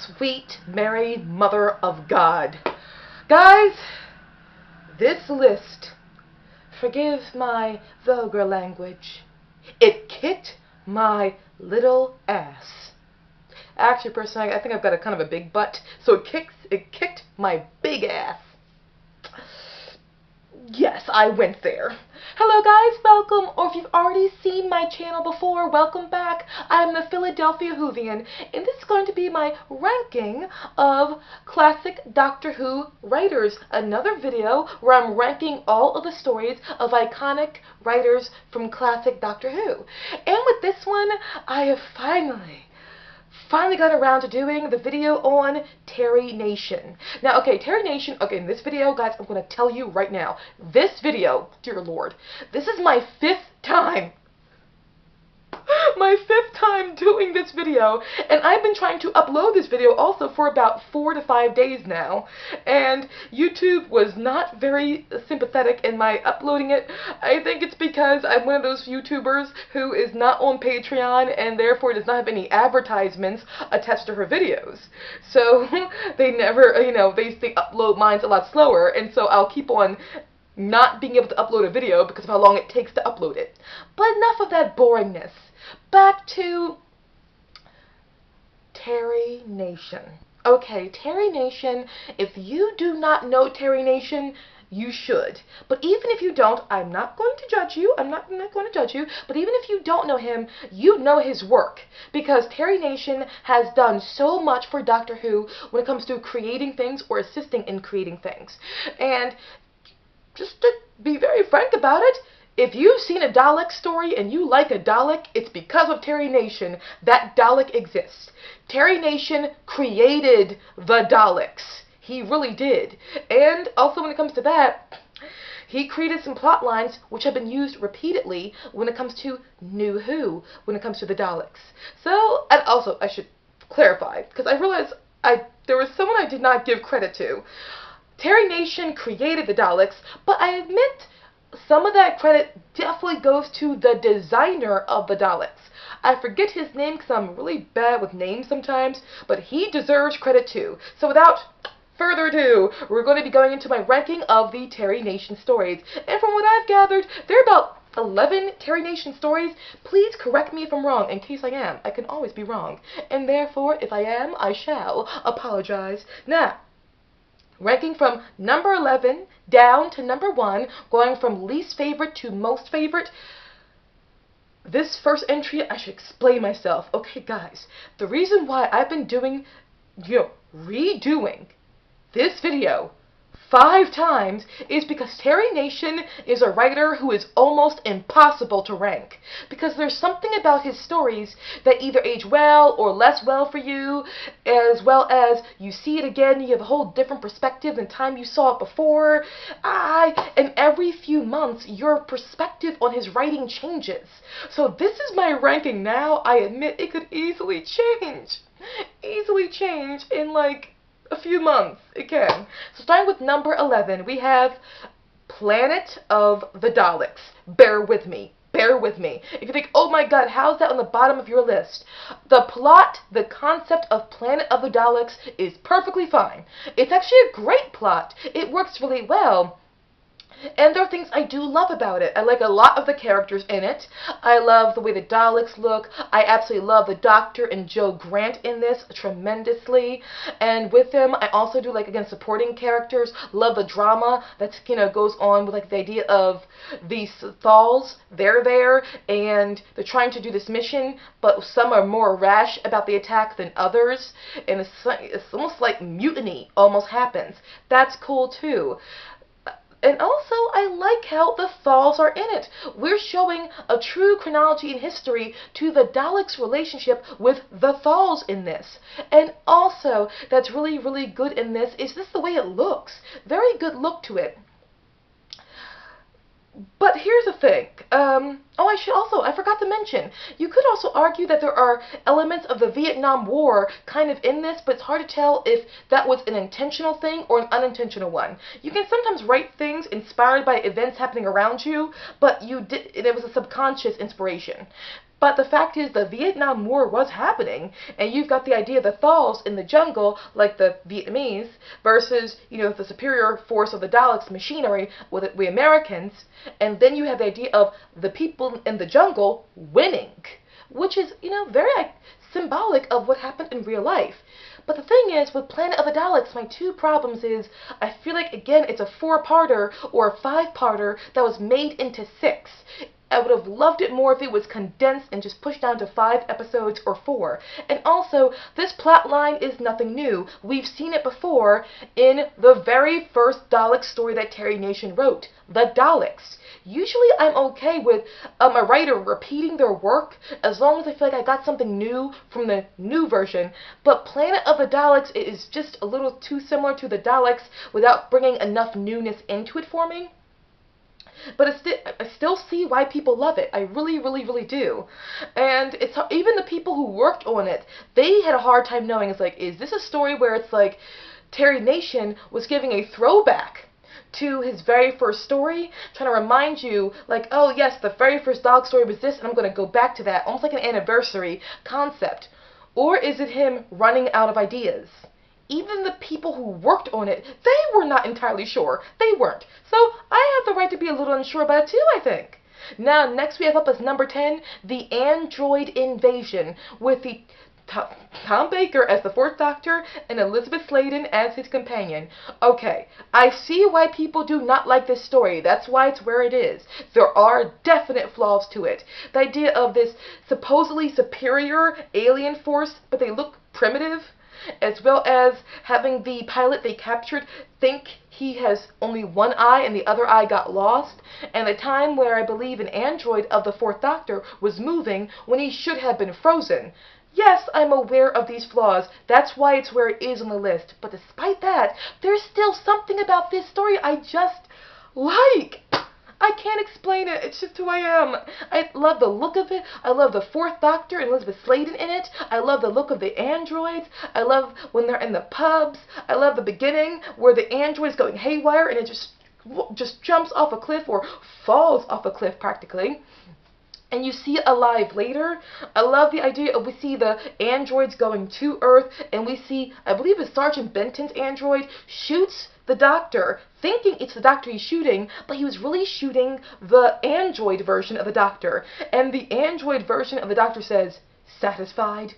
sweet Mary, Mother of God. Guys, this list, forgive my vulgar language, it kicked my little ass. Actually, personally, I think I've got a kind of a big butt, so it kicked my big ass. Yes, I went there. Hello guys, welcome, or if you've already seen my channel before, welcome back. I'm the Philadelphia Whovian, and this is going to be my ranking of classic Doctor Who writers. Another video where I'm ranking all of the stories of iconic writers from classic Doctor Who. And with this one, I have finally got around to doing the video on Terry Nation. Now, okay, Terry Nation, okay, in this video, guys, I'm going to tell you right now, this video, dear Lord, this is my fifth time doing this video, and I've been trying to upload this video also for about 4 to 5 days now, and YouTube was not very sympathetic in my uploading it. I think it's because I'm one of those YouTubers who is not on Patreon and therefore does not have any advertisements attached to her videos. So they never, they upload mine a lot slower, and so I'll keep on not being able to upload a video because of how long it takes to upload it. But enough of that boringness. Back to Terry Nation. Okay, Terry Nation, if you do not know Terry Nation, you should. But even if you don't, I'm not going to judge you. I'm not going to judge you. But even if you don't know him, you know his work. Because Terry Nation has done so much for Doctor Who when it comes to creating things or assisting in creating things. And just to be very frank about it, if you've seen a Dalek story and you like a Dalek, it's because of Terry Nation that Dalek exists. Terry Nation created the Daleks. He really did. And also when it comes to that, he created some plot lines which have been used repeatedly when it comes to New Who, when it comes to the Daleks. So, and also, I should clarify, because I realized there was someone I did not give credit to. Terry Nation created the Daleks, but I admit some of that credit definitely goes to the designer of the Daleks. I forget his name because I'm really bad with names sometimes, but he deserves credit too. So without further ado, we're going to be going into my ranking of the Terry Nation stories. And from what I've gathered, there are about 11 Terry Nation stories. Please correct me if I'm wrong. In case I am, I can always be wrong. And therefore, if I am, I shall apologize. Now, ranking from number 11 down to number 1, going from least favorite to most favorite. This first entry, I should explain myself. Okay, guys, the reason why I've been doing, redoing this video 5 times is because Terry Nation is a writer who is almost impossible to rank. Because there's something about his stories that either age well or less well for you, as well as you see it again, you have a whole different perspective than time you saw it before. And every few months, your perspective on his writing changes. So this is my ranking now. I admit it could easily change. Easily change in like a few months. It can. So starting with number 11, we have Planet of the Daleks. Bear with me. Bear with me. If you think, oh my god, how's that on the bottom of your list? The plot, the concept of Planet of the Daleks is perfectly fine. It's actually a great plot. It works really well. And there are things I do love about it. I like a lot of the characters in it. I love the way the Daleks look. I absolutely love the Doctor and Joe Grant in this tremendously. And with them, I also do like, again, supporting characters. Love the drama that, goes on with like the idea of these Thals. They're there and they're trying to do this mission, but some are more rash about the attack than others. And it's almost like mutiny almost happens. That's cool too. And also, I like how the Thals are in it. We're showing a true chronology in history to the Daleks' relationship with the Thals in this. And also, that's really, really good in this is just the way it looks. Very good look to it. But here's the thing. I forgot to mention, you could also argue that there are elements of the Vietnam War kind of in this, but it's hard to tell if that was an intentional thing or an unintentional one. You can sometimes write things inspired by events happening around you, but it was a subconscious inspiration. But the fact is, the Vietnam War was happening, and you've got the idea of the Thals in the jungle, like the Vietnamese, versus, the superior force of the Daleks machinery with we Americans, and then you have the idea of the people in the jungle winning, which is, very symbolic of what happened in real life. But the thing is, with Planet of the Daleks, my two problems is, I feel like, again, it's a 4-parter or a 5-parter that was made into 6. I would have loved it more if it was condensed and just pushed down to 5 episodes or 4. And also, this plot line is nothing new. We've seen it before in the very first Dalek story that Terry Nation wrote, The Daleks. Usually I'm okay with a writer repeating their work as long as I feel like I got something new from the new version. But Planet of the Daleks is just a little too similar to the Daleks without bringing enough newness into it for me. But I still see why people love it. I really, really, really do. And it's even the people who worked on it, they had a hard time knowing. It's like, is this a story where it's like Terry Nation was giving a throwback to his very first story, trying to remind you, like, oh yes, the very first dog story was this, and I'm going to go back to that, almost like an anniversary concept? Or is it him running out of ideas? Even the people who worked on it, they were not entirely sure. They weren't. So I have the right to be a little unsure about it too, I think. Now, next we have up as number 10, The Android Invasion, with the Tom Baker as the 4th Doctor and Elizabeth Sladen as his companion. Okay, I see why people do not like this story. That's why it's where it is. There are definite flaws to it. The idea of this supposedly superior alien force, but they look primitive, as well as having the pilot they captured think he has only one eye and the other eye got lost, and the time where I believe an android of the 4th Doctor was moving when he should have been frozen. Yes, I'm aware of these flaws. That's why it's where it is on the list. But despite that, there's still something about this story I just like. I can't explain it. It's just who I am. I love the look of it. I love the 4th Doctor and Elizabeth Sladen in it. I love the look of the androids. I love when they're in the pubs. I love the beginning where the android's going haywire and it just jumps off a cliff or falls off a cliff practically. And you see it alive later. I love the idea of we see the androids going to Earth, and we see, I believe it's Sergeant Benton's android, shoots the Doctor, thinking it's the Doctor he's shooting, but he was really shooting the android version of the Doctor. And the android version of the Doctor says, "Satisfied?"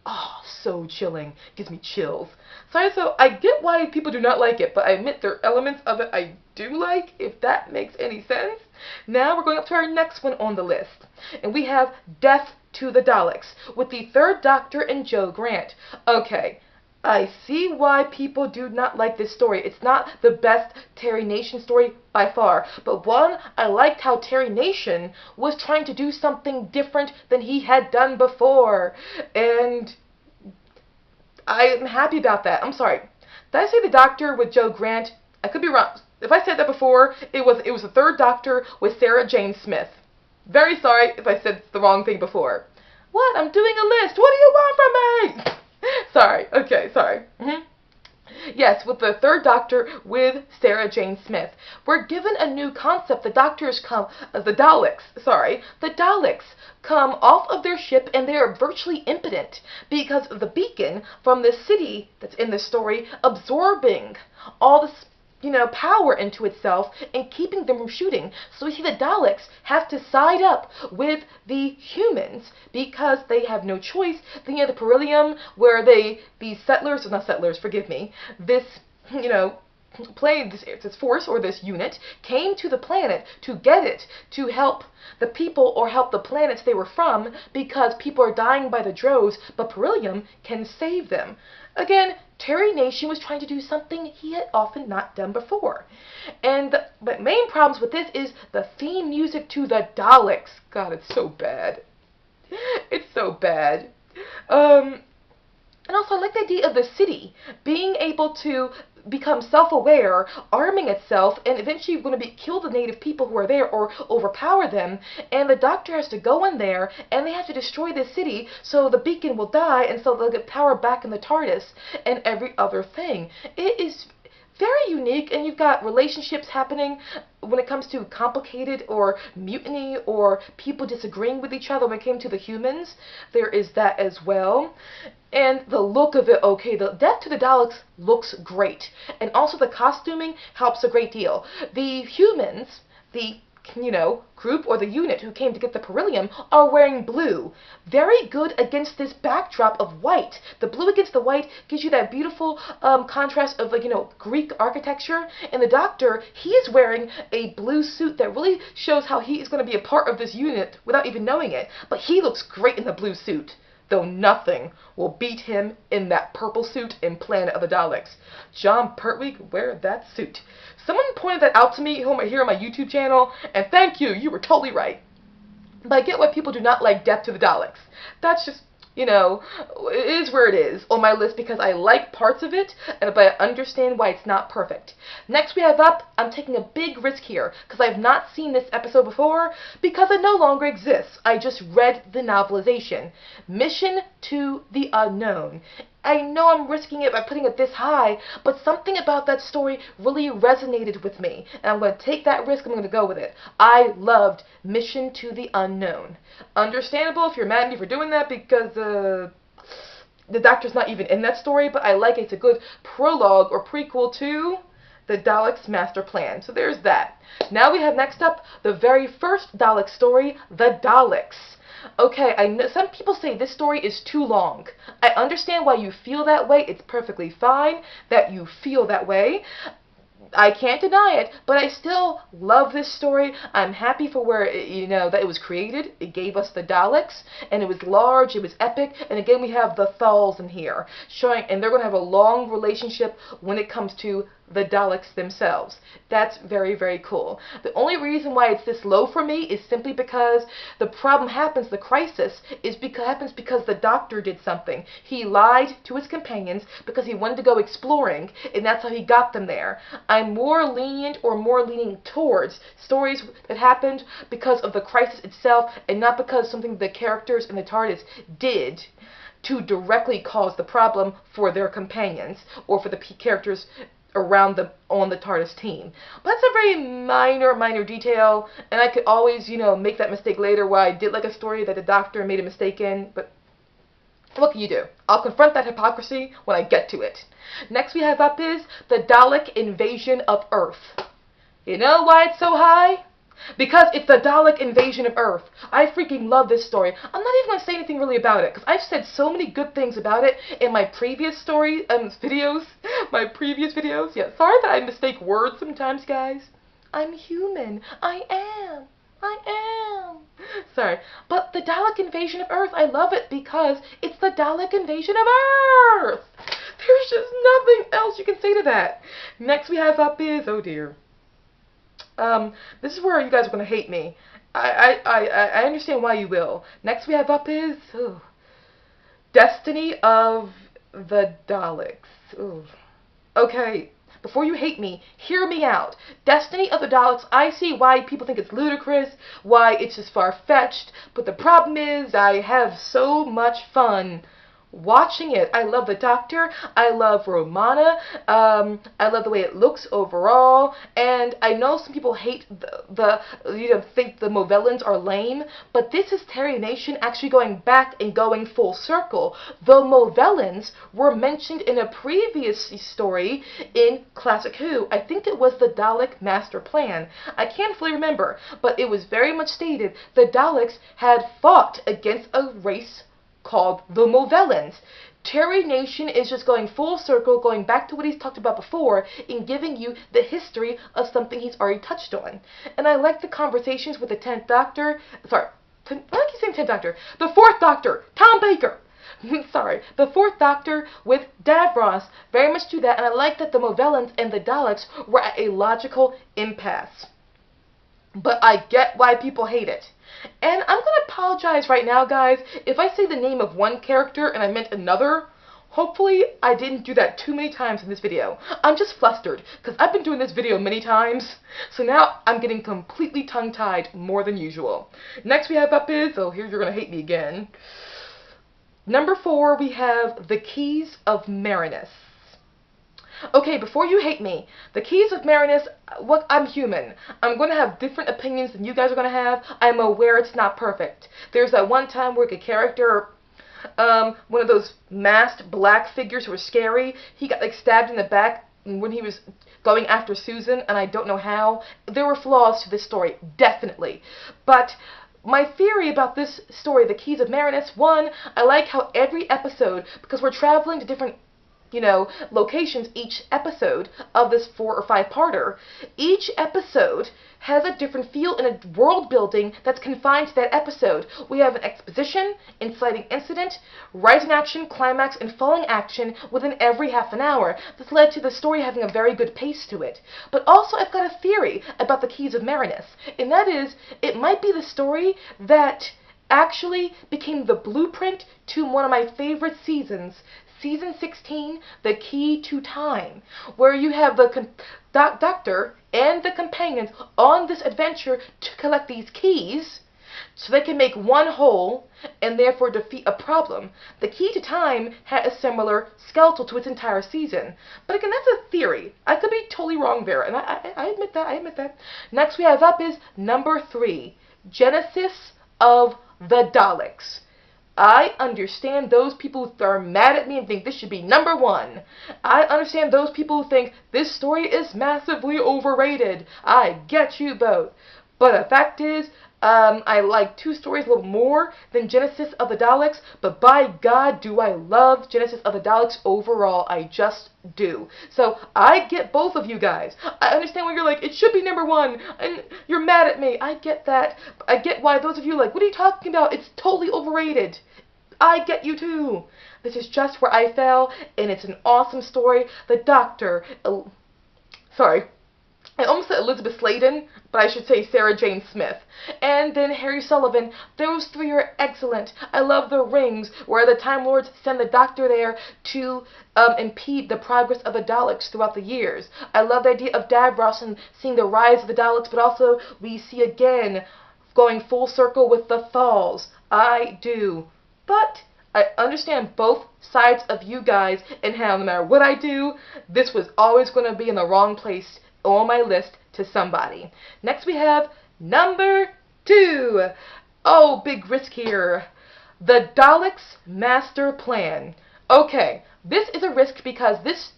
Oh, so chilling. Gives me chills. So I get why people do not like it, but I admit there are elements of it I do like, if that makes any sense. Now we're going up to our next one on the list. And we have Death to the Daleks, with the 3rd Doctor and Joe Grant. Okay, I see why people do not like this story. It's not the best Terry Nation story by far. But one, I liked how Terry Nation was trying to do something different than he had done before. And I'm happy about that. I'm sorry. Did I say the Doctor with Joe Grant? I could be wrong. If I said that before, it was the 3rd Doctor with Sarah Jane Smith. Very sorry if I said the wrong thing before. What? I'm doing a list. What do you want from me? Sorry. Okay, sorry. Yes, with the 3rd Doctor with Sarah Jane Smith. We're given a new concept. The Daleks come off of their ship and they are virtually impotent because of the beacon from the city that's in the story absorbing all this power into itself and keeping them from shooting. So we see the Daleks have to side up with the humans because they have no choice. Then you have the Perilium where these settlers, or not settlers, forgive me, this, plane, this force or this unit came to the planet to get it, to help the people or help the planets they were from because people are dying by the droves, but Perilium can save them. Again, Terry Nation was trying to do something he had often not done before. And the main problems with this is the theme music to the Daleks. God, it's so bad. It's so bad. And also, I like the idea of the city being able to become self-aware, arming itself, and eventually going to kill the native people who are there or overpower them. And the Doctor has to go in there, and they have to destroy this city so the beacon will die, and so they'll get power back in the TARDIS and every other thing. It is very unique, and you've got relationships happening when it comes to complicated or mutiny or people disagreeing with each other when it came to the humans. There is that as well. And the look of it, okay, the Death to the Daleks looks great. And also the costuming helps a great deal. The humans, the group or the unit who came to get the beryllium are wearing blue. Very good against this backdrop of white. The blue against the white gives you that beautiful contrast of, Greek architecture. And the Doctor, he is wearing a blue suit that really shows how he is going to be a part of this unit without even knowing it. But he looks great in the blue suit, though nothing will beat him in that purple suit in Planet of the Daleks. John Pertwee could wear that suit. Someone pointed that out to me here on my YouTube channel, and thank you, you were totally right. But I get why people do not like Death to the Daleks. That's just, it is where it is on my list because I like parts of it, but I understand why it's not perfect. Next we have up, I'm taking a big risk here because I've not seen this episode before because it no longer exists. I just read the novelization. Mission to the Unknown. I know I'm risking it by putting it this high, but something about that story really resonated with me, and I'm going to take that risk, I'm going to go with it. I loved Mission to the Unknown. Understandable if you're mad at me for doing that because the Doctor's not even in that story, but I like it. It's a good prologue or prequel to the Daleks' master plan. So there's that. Now we have next up the very first Dalek story, The Daleks. Okay, I know some people say this story is too long. I understand why you feel that way. It's perfectly fine that you feel that way. I can't deny it, but I still love this story. I'm happy for where that it was created. It gave us the Daleks, and it was large, it was epic, and again we have the Thals in here, showing, and they're going to have a long relationship when it comes to the Daleks themselves. That's very, very cool. The only reason why it's this low for me is simply because the problem happens, the crisis, happens because the Doctor did something. He lied to his companions because he wanted to go exploring, and that's how he got them there. I'm more lenient or more leaning towards stories that happened because of the crisis itself and not because something the characters in the TARDIS did to directly cause the problem for their companions or for the characters around them on the TARDIS team. But that's a very minor detail, and I could always, make that mistake later where I did like a story that the Doctor made a mistake in, but what can you do? I'll confront that hypocrisy when I get to it. Next we have up is the Dalek invasion of Earth. You know why it's so high? Because it's the Dalek invasion of Earth. I freaking love this story. I'm not even going to say anything really about it, because I've said so many good things about it in my previous videos. Yeah, sorry that I mistake words sometimes, guys. I'm human. I am. Sorry. But the Dalek invasion of Earth, I love it because it's the Dalek invasion of Earth. There's just nothing else you can say to that. Next we have up is, oh dear. This is where you guys are going to hate me. I understand why you will. Next we have up is Destiny of the Daleks. Ooh. Okay, before you hate me, hear me out. Destiny of the Daleks, I see why people think it's ludicrous, why it's just far-fetched, but the problem is I have so much fun watching it. I love the Doctor, I love Romana, I love the way it looks overall, and I know some people hate think the Movellans are lame, but this is Terry Nation actually going back and going full circle. The Movellans were mentioned in a previous story in Classic Who. I think it was the Dalek Master Plan. I can't fully remember, but it was very much stated the Daleks had fought against a race called the Movellans. Terry Nation is just going full circle, going back to what he's talked about before, in giving you the history of something he's already touched on. And I like the conversations with the 10th Doctor, I keep saying 10th Doctor, the 4th Doctor, Tom Baker. Sorry, the 4th Doctor with Davros, very much do that, and I like that the Movellans and the Daleks were at a logical impasse. But I get why people hate it. And I'm going to apologize right now, guys, if I say the name of one character and I meant another. Hopefully, I didn't do that too many times in this video. I'm just flustered, because I've been doing this video many times, so now I'm getting completely tongue-tied more than usual. Next we have up is, oh, here you're going to hate me again. Number 4, we have The Keys of Marinus. Okay, before you hate me, the Keys of Marinus, look, I'm human. I'm going to have different opinions than you guys are going to have. I'm aware it's not perfect. There's that one time where a character, one of those masked black figures who were scary, he got like stabbed in the back when he was going after Susan, and I don't know how. There were flaws to this story, definitely. But my theory about this story, The Keys of Marinus, one, I like how every episode, because we're traveling to different locations each episode of this 4 or 5-parter. Each episode has a different feel and a world building that's confined to that episode. We have an exposition, inciting incident, rising action, climax, and falling action within every half an hour. This led to the story having a very good pace to it. But also I've got a theory about the Keys of Marinus, and that is, it might be the story that actually became the blueprint to one of my favorite seasons, Season 16, The Key to Time, where you have the Doctor and the companions on this adventure to collect these keys so they can make one whole and therefore defeat a problem. The Key to Time had a similar skeletal to its entire season. But again, that's a theory. I could be totally wrong there, and I admit that. Next we have up is number 3, Genesis of the Daleks. I understand those people who are mad at me and think this should be number 1. I understand those people who think this story is massively overrated. I get you both. But the fact is, I like 2 stories a little more than Genesis of the Daleks, but by God do I love Genesis of the Daleks overall. I just do. So I get both of you guys. I understand why you're like, it should be number 1, and you're mad at me. I get that. I get why those of you are like, what are you talking about? It's totally overrated. I get you too. This is just where I fell, and it's an awesome story. The Doctor, I almost said Elizabeth Sladen, but I should say Sarah Jane Smith. And then Harry Sullivan. Those 3 are excellent. I love the rings, where the Time Lords send the Doctor there to impede the progress of the Daleks throughout the years. I love the idea of Davros and seeing the rise of the Daleks, but also we see again going full circle with the falls. I do. But I understand both sides of you guys and how no matter what I do, this was always going to be in the wrong place on my list to somebody. Next we have number 2. Oh, big risk here. The Daleks Master Plan. Okay, this is a risk because this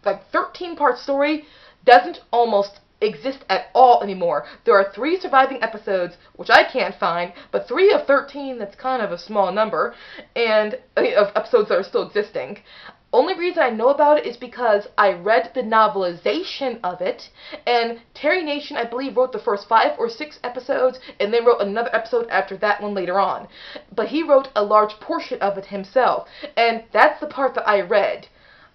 13-part story doesn't almost exist at all anymore. There are 3 surviving episodes, which I can't find, but 3 of 13, that's kind of a small number, and of episodes that are still existing. Only reason I know about it is because I read the novelization of it, and Terry Nation, I believe, wrote the first 5 or 6 episodes, and then wrote another episode after that one later on. But he wrote a large portion of it himself, and that's the part that I read.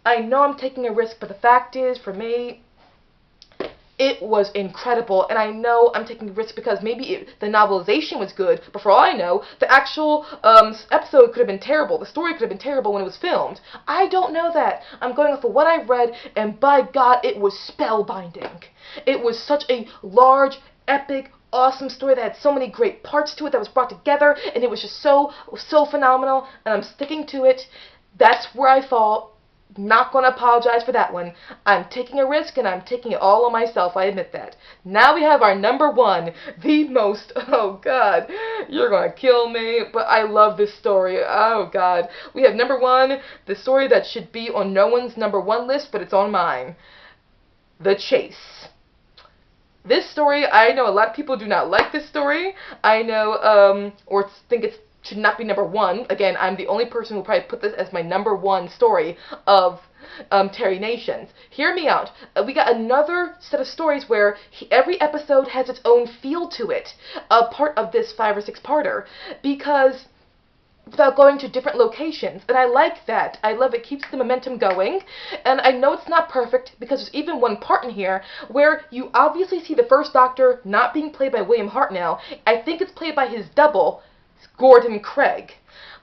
I know I'm taking a risk, but the fact is, for me, it was incredible, and I know I'm taking a risk because maybe the novelization was good, but for all I know, the actual episode could have been terrible. The story could have been terrible when it was filmed. I don't know that. I'm going off of what I've read, and by God, it was spellbinding. It was such a large, epic, awesome story that had so many great parts to it that was brought together, and it was just so phenomenal, and I'm sticking to it. That's where I fall. Not going to apologize for that one. I'm taking a risk, and I'm taking it all on myself. I admit that. Now we have our number 1, the most, oh God, you're going to kill me, but I love this story. Oh God. We have number 1, the story that should be on no one's number 1 list, but it's on mine. The Chase. This story, I know a lot of people do not like this story. I know, or think it should not be number 1. Again, I'm the only person who will probably put this as my number 1 story of Terry Nations. Hear me out. We got another set of stories where every episode has its own feel to it, a part of this 5 or 6-parter, because without going to different locations, and I like that. I love it. Keeps the momentum going, and I know it's not perfect because there's even one part in here where you obviously see the first Doctor not being played by William Hartnell. I think it's played by his double, Gordon Craig.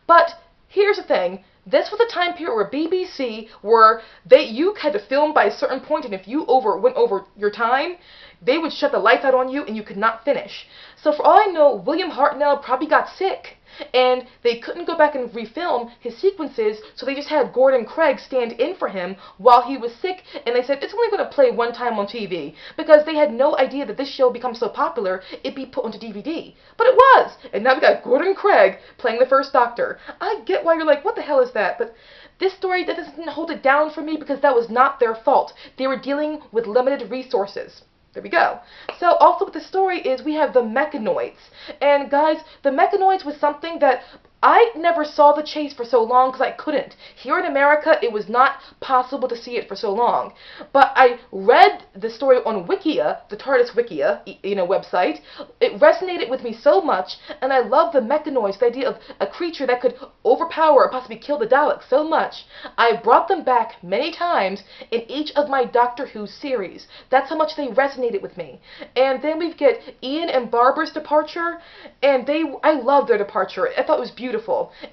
But here's the thing. This was a time period where BBC, where you had to film by a certain point, and if you went over your time, they would shut the lights out on you and you could not finish. So for all I know, William Hartnell probably got sick, and they couldn't go back and refilm his sequences, so they just had Gordon Craig stand in for him while he was sick, and they said it's only going to play one time on TV, because they had no idea that this show becomes so popular, it'd be put onto DVD. But it was! And now we got Gordon Craig playing the First Doctor. I get why you're like, what the hell is that? But this story, that doesn't hold it down for me, because that was not their fault. They were dealing with limited resources. There we go. So also with the story is we have the mechanoids. And guys, the mechanoids was something that I never saw the chase for so long because I couldn't. Here in America, it was not possible to see it for so long. But I read the story on Wikia, the TARDIS Wikia, website. It resonated with me so much, and I love the mechanoids, the idea of a creature that could overpower or possibly kill the Daleks so much. I brought them back many times in each of my Doctor Who series. That's how much they resonated with me. And then we get Ian and Barbara's departure, and I love their departure. I thought it was beautiful.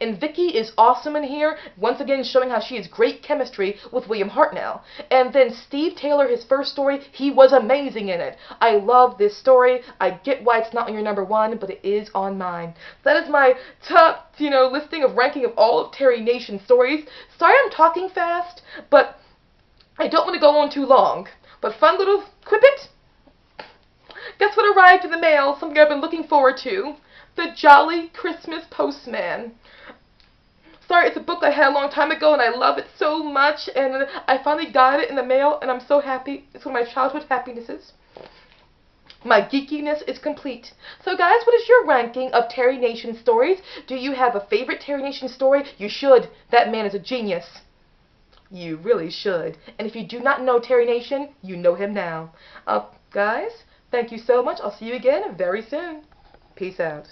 And Vicky is awesome in here, once again showing how she has great chemistry with William Hartnell. And then Steve Taylor, his first story, he was amazing in it. I love this story. I get why it's not on your #1, but it is on mine. That is my top, listing of ranking of all of Terry Nation stories. Sorry I'm talking fast, but I don't want to go on too long. But fun little quippet. Guess what arrived in the mail? Something I've been looking forward to. The Jolly Christmas Postman. Sorry, it's a book I had a long time ago, and I love it so much, and I finally got it in the mail, and I'm so happy. It's one of my childhood happinesses. My geekiness is complete. So guys, what is your ranking of Terry Nation stories? Do you have a favorite Terry Nation story? You should. That man is a genius. You really should. And if you do not know Terry Nation, you know him now. Guys, thank you so much. I'll see you again very soon. Peace out.